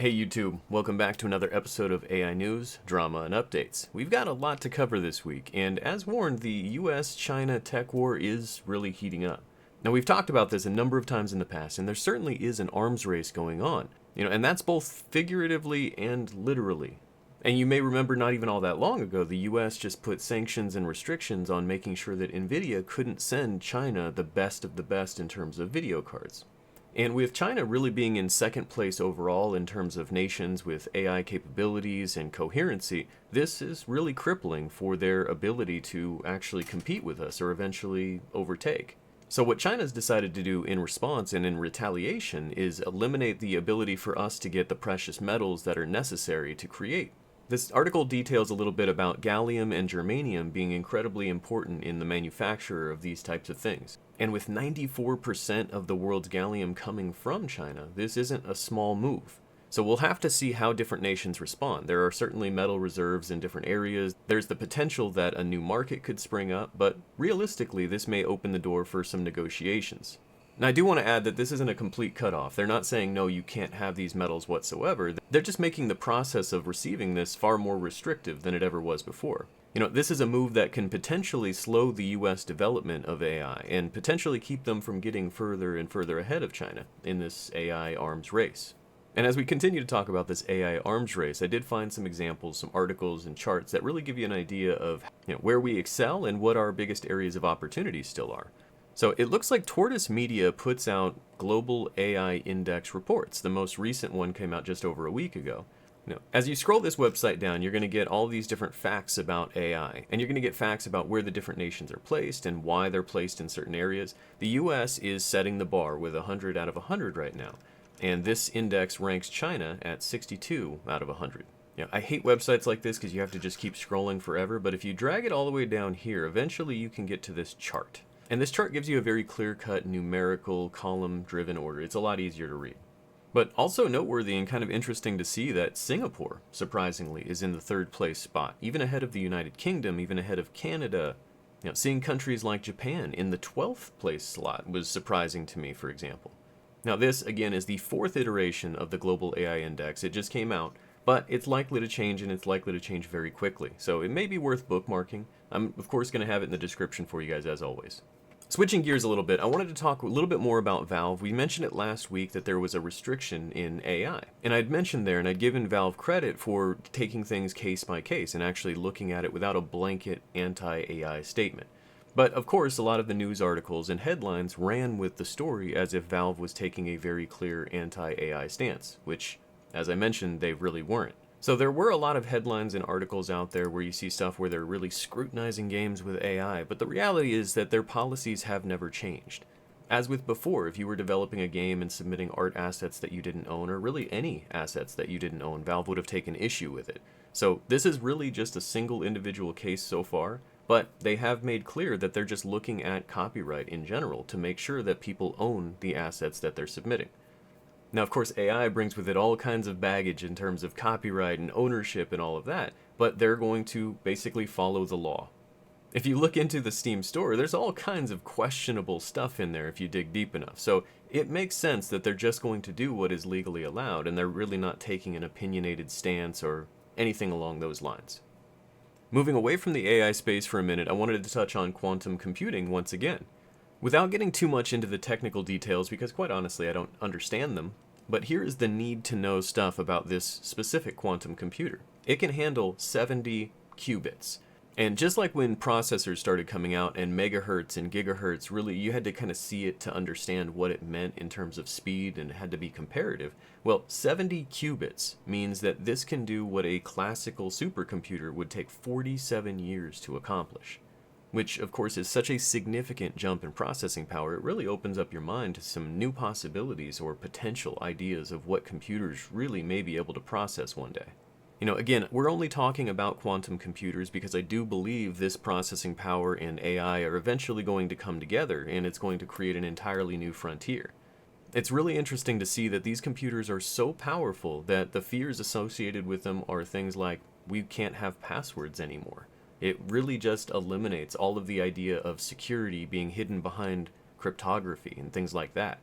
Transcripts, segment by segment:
Hey YouTube, welcome back to another episode of AI News, Drama, and Updates. We've got a lot to cover this week, and as warned, the US-China tech war is really heating up. Now, we've talked about this a number of times in the past, and there certainly is an arms race going on. And that's both figuratively and literally. And you may remember not even all that long ago, the US just put sanctions and restrictions on making sure that Nvidia couldn't send China the best of the best in terms of video cards. And with China really being in second place overall in terms of nations with AI capabilities and coherency, this is really crippling for their ability to actually compete with us or eventually overtake. So what China's decided to do in response and in retaliation is eliminate the ability for us to get the precious metals that are necessary to create. This article details a little bit about gallium and germanium being incredibly important in the manufacture of these types of things. And with 94% of the world's gallium coming from China, this isn't a small move. So we'll have to see how different nations respond. There are certainly metal reserves in different areas. There's the potential that a new market could spring up, but realistically, this may open the door for some negotiations. Now, I do want to add that this isn't a complete cutoff. They're not saying, no, you can't have these metals whatsoever. They're just making the process of receiving this far more restrictive than it ever was before. This is a move that can potentially slow the US development of AI and potentially keep them from getting further and further ahead of China in this AI arms race. And as we continue to talk about this AI arms race, I did find some examples, some articles and charts that really give you an idea of where we excel and what our biggest areas of opportunity still are. So it looks like Tortoise Media puts out global AI index reports. The most recent one came out just over a week ago. As you scroll this website down, you're going to get all these different facts about AI, and you're going to get facts about where the different nations are placed and why they're placed in certain areas. The US is setting the bar with 100 out of 100 right now, and this index ranks China at 62 out of 100. I hate websites like this because you have to just keep scrolling forever, but if you drag it all the way down here, eventually you can get to this chart. And this chart gives you a very clear-cut, numerical, column-driven order. It's a lot easier to read. But also noteworthy and kind of interesting to see that Singapore, surprisingly, is in the third place spot, even ahead of the United Kingdom, even ahead of Canada. Seeing countries like Japan in the 12th place slot was surprising to me, for example. Now this, again, is the fourth iteration of the Global AI Index. It just came out, but it's likely to change, and it's likely to change very quickly. So it may be worth bookmarking. I'm, of course, going to have it in the description for you guys, as always. Switching gears a little bit, I wanted to talk a little bit more about Valve. We mentioned it last week that there was a restriction in AI. And I'd mentioned there, and I'd given Valve credit for taking things case by case and actually looking at it without a blanket anti-AI statement. But of course, a lot of the news articles and headlines ran with the story as if Valve was taking a very clear anti-AI stance, which, as I mentioned, they really weren't. So there were a lot of headlines and articles out there where you see stuff where they're really scrutinizing games with AI, but the reality is that their policies have never changed. As with before, if you were developing a game and submitting art assets that you didn't own, or really any assets that you didn't own, Valve would have taken issue with it. So this is really just a single individual case so far, but they have made clear that they're just looking at copyright in general to make sure that people own the assets that they're submitting. Now, of course, AI brings with it all kinds of baggage in terms of copyright and ownership and all of that, but they're going to basically follow the law. If you look into the Steam store, there's all kinds of questionable stuff in there if you dig deep enough. So it makes sense that they're just going to do what is legally allowed, and they're really not taking an opinionated stance or anything along those lines. Moving away from the AI space for a minute, I wanted to touch on quantum computing once again. Without getting too much into the technical details, because quite honestly I don't understand them, but here is the need-to-know stuff about this specific quantum computer. It can handle 70 qubits. And just like when processors started coming out and megahertz and gigahertz, really you had to kind of see it to understand what it meant in terms of speed, and it had to be comparative. Well, 70 qubits means that this can do what a classical supercomputer would take 47 years to accomplish. Which, of course, is such a significant jump in processing power, it really opens up your mind to some new possibilities or potential ideas of what computers really may be able to process one day. Again, we're only talking about quantum computers because I do believe this processing power and AI are eventually going to come together, and it's going to create an entirely new frontier. It's really interesting to see that these computers are so powerful that the fears associated with them are things like, we can't have passwords anymore. It really just eliminates all of the idea of security being hidden behind cryptography and things like that.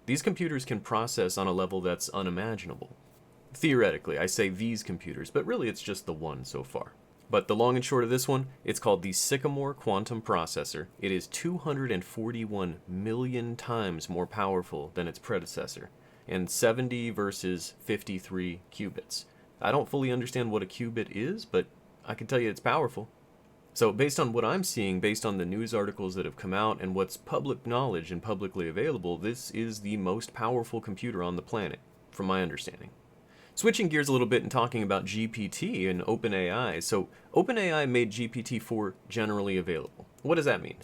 These computers can process on a level that's unimaginable. Theoretically, I say these computers, but really it's just the one so far. But the long and short of this one, it's called the Sycamore Quantum Processor. It is 241 million times more powerful than its predecessor, and 70 versus 53 qubits. I don't fully understand what a qubit is, but I can tell you it's powerful. So based on what I'm seeing, based on the news articles that have come out and what's public knowledge and publicly available, this is the most powerful computer on the planet, from my understanding. Switching gears a little bit and talking about GPT and OpenAI. So OpenAI made GPT-4 generally available. What does that mean?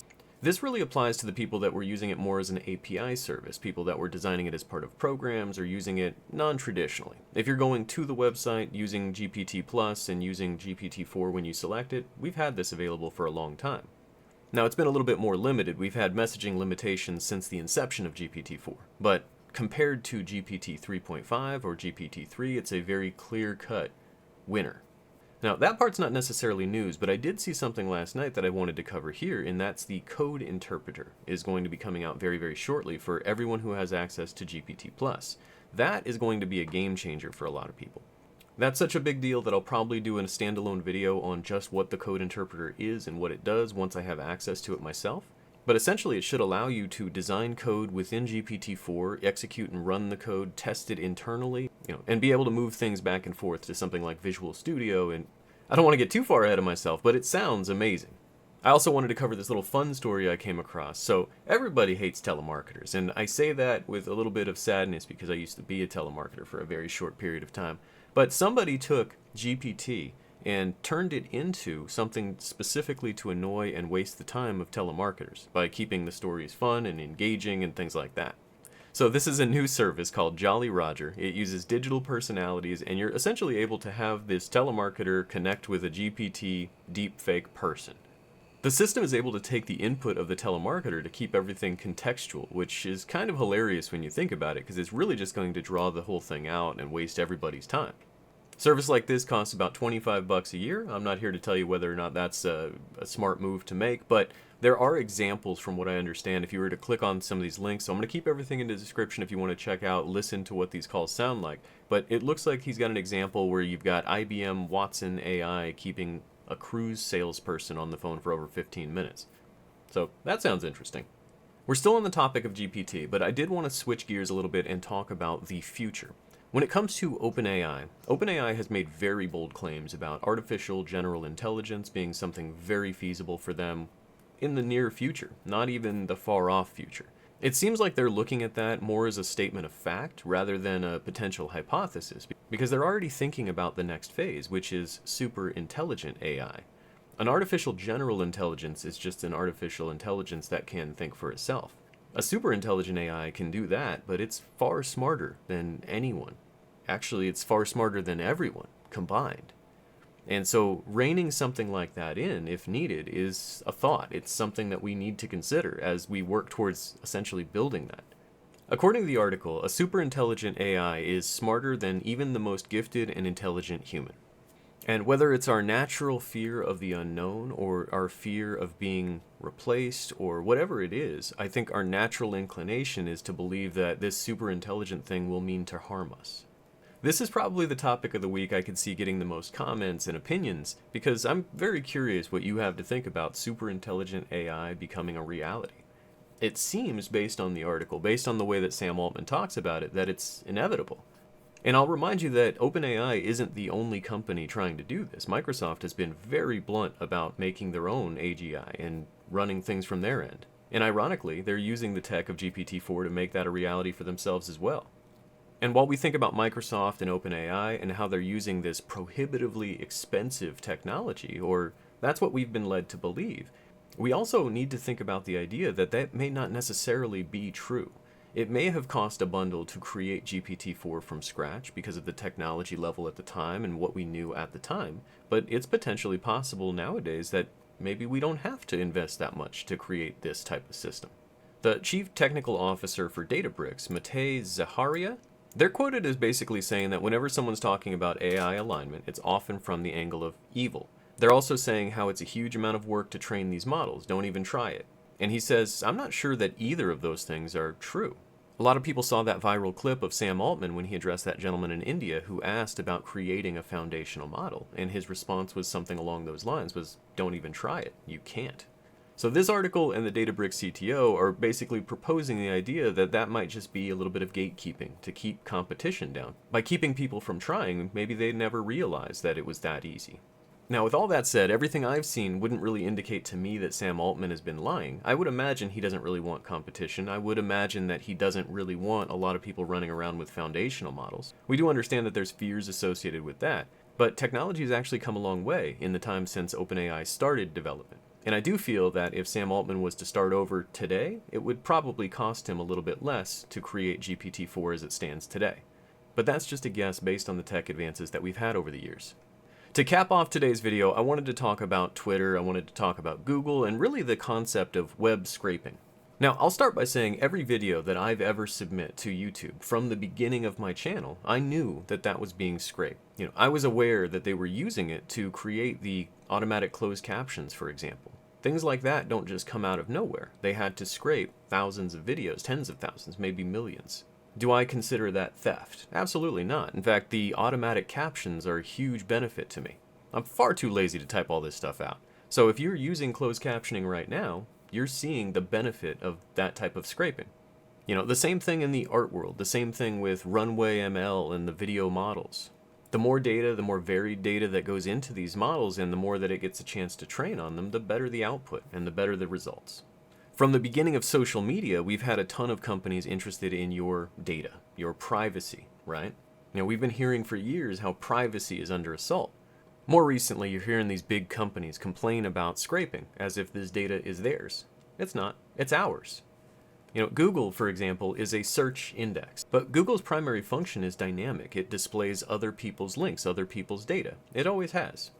This really applies to the people that were using it more as an API service, people that were designing it as part of programs or using it non-traditionally. If you're going to the website using GPT Plus and using GPT-4 when you select it, we've had this available for a long time. Now it's been a little bit more limited. We've had messaging limitations since the inception of GPT-4, but compared to GPT 3.5 or GPT 3, it's a very clear-cut winner. Now, that part's not necessarily news, but I did see something last night that I wanted to cover here, and that's the code interpreter is going to be coming out very, very shortly for everyone who has access to GPT+. That is going to be a game changer for a lot of people. That's such a big deal that I'll probably do a standalone video on just what the code interpreter is and what it does once I have access to it myself. But essentially, it should allow you to design code within GPT-4, execute and run the code, test it internally, and be able to move things back and forth to something like Visual Studio. And I don't want to get too far ahead of myself, but it sounds amazing. I also wanted to cover this little fun story I came across. So everybody hates telemarketers, and I say that with a little bit of sadness because I used to be a telemarketer for a very short period of time. But somebody took GPT and turned it into something specifically to annoy and waste the time of telemarketers by keeping the stories fun and engaging and things like that. So this is a new service called Jolly Roger. It uses digital personalities, and you're essentially able to have this telemarketer connect with a GPT deepfake person. The system is able to take the input of the telemarketer to keep everything contextual, which is kind of hilarious when you think about it, because it's really just going to draw the whole thing out and waste everybody's time. Service like this costs about $25 a year. I'm not here to tell you whether or not that's a smart move to make, but there are examples from what I understand if you were to click on some of these links. So I'm going to keep everything in the description if you want to check out, listen to what these calls sound like. But it looks like he's got an example where you've got IBM Watson AI keeping a cruise salesperson on the phone for over 15 minutes. So that sounds interesting. We're still on the topic of GPT, but I did want to switch gears a little bit and talk about the future. When it comes to OpenAI, OpenAI has made very bold claims about artificial general intelligence being something very feasible for them in the near future, not even the far-off future. It seems like they're looking at that more as a statement of fact rather than a potential hypothesis, because they're already thinking about the next phase, which is super intelligent AI. An artificial general intelligence is just an artificial intelligence that can think for itself. A super intelligent AI can do that, but it's far smarter than anyone. Actually, it's far smarter than everyone combined. And so reining something like that in, if needed, is a thought. It's something that we need to consider as we work towards essentially building that. According to the article, a super intelligent AI is smarter than even the most gifted and intelligent human. And whether it's our natural fear of the unknown or our fear of being replaced or whatever it is, I think our natural inclination is to believe that this super intelligent thing will mean to harm us. This is probably the topic of the week I could see getting the most comments and opinions, because I'm very curious what you have to think about super intelligent AI becoming a reality. It seems, based on the article, based on the way that Sam Altman talks about it, that it's inevitable. And I'll remind you that OpenAI isn't the only company trying to do this. Microsoft has been very blunt about making their own AGI and running things from their end. And ironically, they're using the tech of GPT-4 to make that a reality for themselves as well. And while we think about Microsoft and OpenAI and how they're using this prohibitively expensive technology, or that's what we've been led to believe, we also need to think about the idea that that may not necessarily be true. It may have cost a bundle to create GPT-4 from scratch because of the technology level at the time and what we knew at the time, but it's potentially possible nowadays that maybe we don't have to invest that much to create this type of system. The chief technical officer for Databricks, Matej Zaharia, they're quoted as basically saying that whenever someone's talking about AI alignment, it's often from the angle of evil. They're also saying how it's a huge amount of work to train these models, don't even try it. And he says, I'm not sure that either of those things are true. A lot of people saw that viral clip of Sam Altman when he addressed that gentleman in India who asked about creating a foundational model, and his response was something along those lines was, don't even try it, you can't. So this article and the Databricks CTO are basically proposing the idea that that might just be a little bit of gatekeeping to keep competition down. By keeping people from trying, maybe they'd never realize that it was that easy. Now, with all that said, everything I've seen wouldn't really indicate to me that Sam Altman has been lying. I would imagine he doesn't really want competition. I would imagine that he doesn't really want a lot of people running around with foundational models. We do understand that there's fears associated with that, but technology has actually come a long way in the time since OpenAI started development. And I do feel that if Sam Altman was to start over today, it would probably cost him a little bit less to create GPT-4 as it stands today. But that's just a guess based on the tech advances that we've had over the years. To cap off today's video, I wanted to talk about Twitter, I wanted to talk about Google, and really the concept of web scraping. Now, I'll start by saying every video that I've ever submit to YouTube from the beginning of my channel, I knew that that was being scraped. I was aware that they were using it to create the automatic closed captions, for example. Things like that don't just come out of nowhere. They had to scrape thousands of videos, tens of thousands, maybe millions. Do I consider that theft? Absolutely not. In fact, the automatic captions are a huge benefit to me. I'm far too lazy to type all this stuff out. So if you're using closed captioning right now, you're seeing the benefit of that type of scraping. The same thing in the art world, the same thing with Runway ML and the video models. The more data, the more varied data that goes into these models, and the more that it gets a chance to train on them, the better the output and the better the results. From the beginning of social media, we've had a ton of companies interested in your data, your privacy, right? We've been hearing for years how privacy is under assault. More recently, you're hearing these big companies complain about scraping as if this data is theirs. It's not, it's ours. Google, for example, is a search index, but Google's primary function is dynamic. It displays other people's links, other people's data. It always has.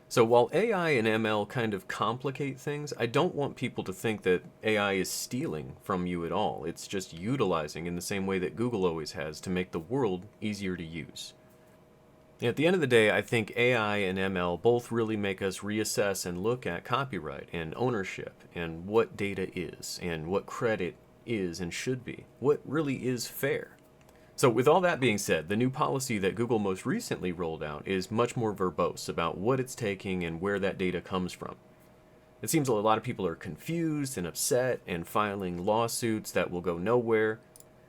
So while AI and ML kind of complicate things, I don't want people to think that AI is stealing from you at all. It's just utilizing in the same way that Google always has to make the world easier to use. At the end of the day, I think AI and ML both really make us reassess and look at copyright and ownership and what data is and what credit is and should be, what really is fair. So with all that being said, the new policy that Google most recently rolled out is much more verbose about what it's taking and where that data comes from. It seems a lot of people are confused and upset and filing lawsuits that will go nowhere.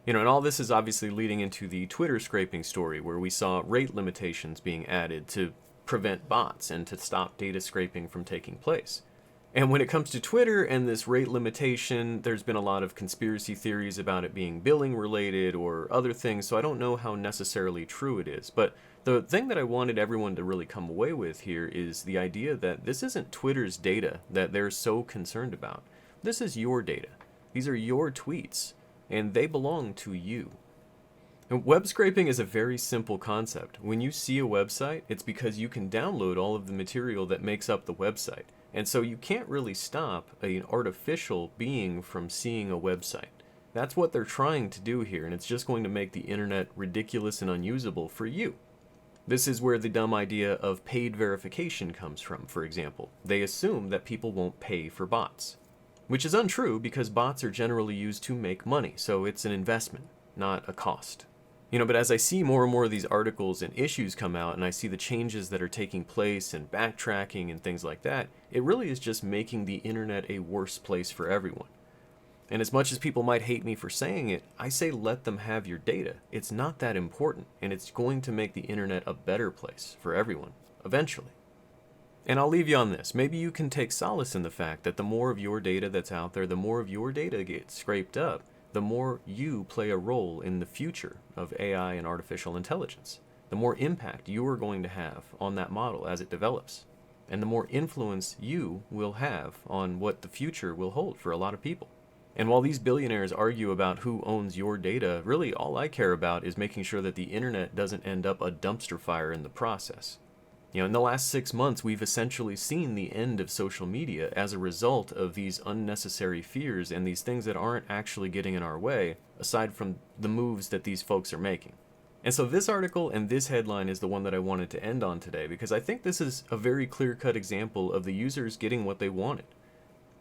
And all this is obviously leading into the Twitter scraping story where we saw rate limitations being added to prevent bots and to stop data scraping from taking place. And when it comes to Twitter and this rate limitation, there's been a lot of conspiracy theories about it being billing related or other things, so I don't know how necessarily true it is. But the thing that I wanted everyone to really come away with here is the idea that this isn't Twitter's data that they're so concerned about. This is your data. These are your tweets, and they belong to you. And web scraping is a very simple concept. When you see a website, it's because you can download all of the material that makes up the website. And so you can't really stop an artificial being from seeing a website. That's what they're trying to do here, and it's just going to make the internet ridiculous and unusable for you. This is where the dumb idea of paid verification comes from, for example. They assume that people won't pay for bots, which is untrue because bots are generally used to make money, so it's an investment, not a cost. But as I see more and more of these articles and issues come out and I see the changes that are taking place and backtracking and things like that, it really is just making the internet a worse place for everyone. And as much as people might hate me for saying it, I say let them have your data. It's not that important, and it's going to make the internet a better place for everyone, eventually. And I'll leave you on this. Maybe you can take solace in the fact that the more of your data that's out there, the more of your data gets scraped up, the more you play a role in the future of AI and artificial intelligence, the more impact you are going to have on that model as it develops, and the more influence you will have on what the future will hold for a lot of people. And while these billionaires argue about who owns your data, really all I care about is making sure that the internet doesn't end up a dumpster fire in the process. In the last 6 months, we've essentially seen the end of social media as a result of these unnecessary fears and these things that aren't actually getting in our way, aside from the moves that these folks are making. And so this article and this headline is the one that I wanted to end on today, because I think this is a very clear-cut example of the users getting what they wanted.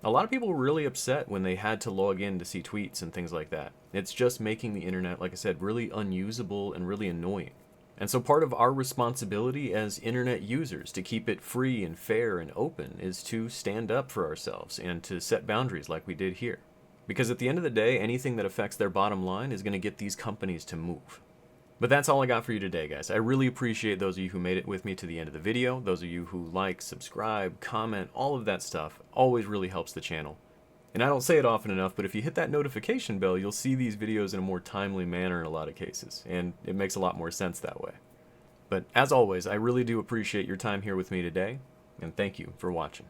A lot of people were really upset when they had to log in to see tweets and things like that. It's just making the internet, like I said, really unusable and really annoying. And so part of our responsibility as internet users to keep it free and fair and open is to stand up for ourselves and to set boundaries like we did here. Because at the end of the day, anything that affects their bottom line is going to get these companies to move. But that's all I got for you today, guys. I really appreciate those of you who made it with me to the end of the video. Those of you who like, subscribe, comment, all of that stuff always really helps the channel. And I don't say it often enough, but if you hit that notification bell, you'll see these videos in a more timely manner in a lot of cases, and it makes a lot more sense that way. But as always, I really do appreciate your time here with me today, and thank you for watching.